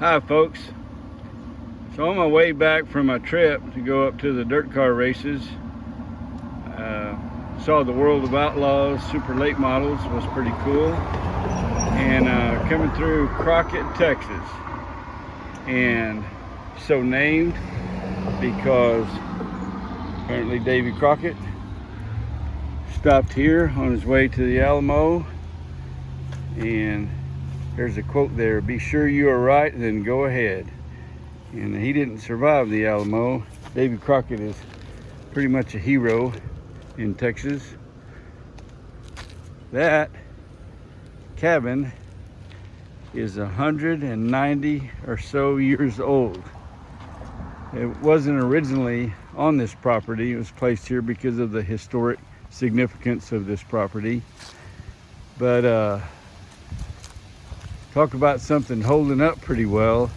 Hi folks. So on my way back from my trip to go up to the dirt car races, saw the World of Outlaws Super Late Models, was pretty cool. And coming through Crockett, Texas. And so named because apparently Davy Crockett stopped here on his way to the Alamo. And there's a quote there, "Be sure you are right, then go ahead." And he didn't survive the Alamo. Davy Crockett is pretty much a hero in Texas. That cabin is 190 or so years old. It wasn't originally on this property. It was placed here because of the historic significance of this property. But talk about something holding up pretty well.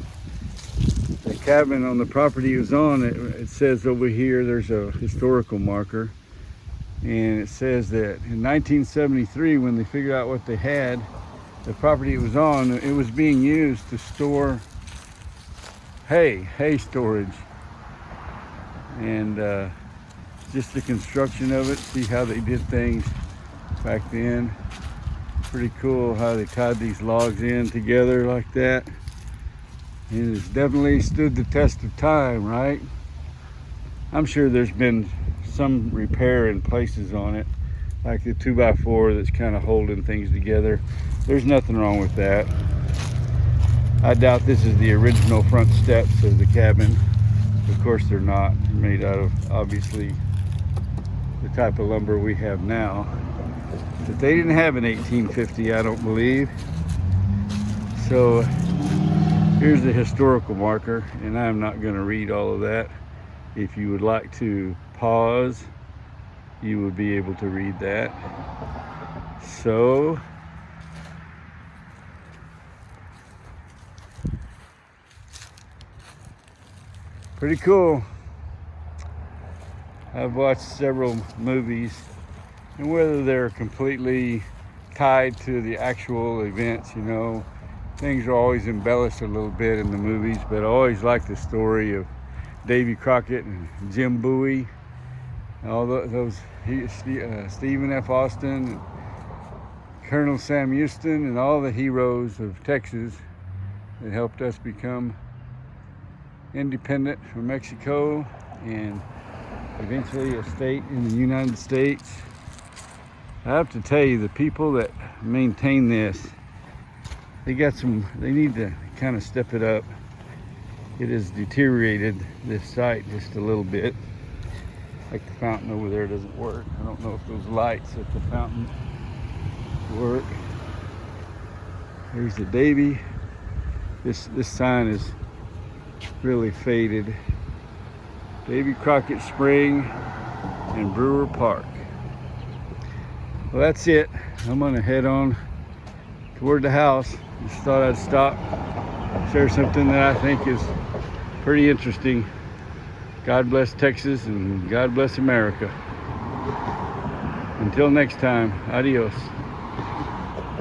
The cabin on the property it was on, it says over here, there's a historical marker. And it says that in 1973, when they figured out what they had, the property it was on, it was being used to store hay storage. And just the construction of it, see how they did things back then. Pretty cool how they tied these logs in together like that. And it's definitely stood the test of time, right? I'm sure there's been some repair in places on it, like the 2x4 that's kind of holding things together. There's nothing wrong with that. I doubt this is the original front steps of the cabin. Of course they're not. They're made out of, obviously, the type of lumber we have now. But they didn't have an 1850, I don't believe. So here's the historical marker, and I'm not going to read all of that. If you would like to pause, you would be able to read that. So pretty cool. I've watched several movies, and whether they're completely tied to the actual events, you know, things are always embellished a little bit in the movies, but I always like the story of Davy Crockett and Jim Bowie, and all those Stephen F. Austin, and Colonel Sam Houston, and all the heroes of Texas that helped us become independent from Mexico and eventually a state in the United States. I have to tell you, the people that maintain this, they need to kind of step it up. It has deteriorated this site just a little bit. Like the fountain over there doesn't work. I don't know if those lights at the fountain work. Here's the Davy. This sign is really faded. Davy Crockett Spring and Brewer Park. Well, that's it. I'm gonna head on toward the house. Just thought I'd stop, share something that I think is pretty interesting. God bless Texas and God bless America. Until next time, adios.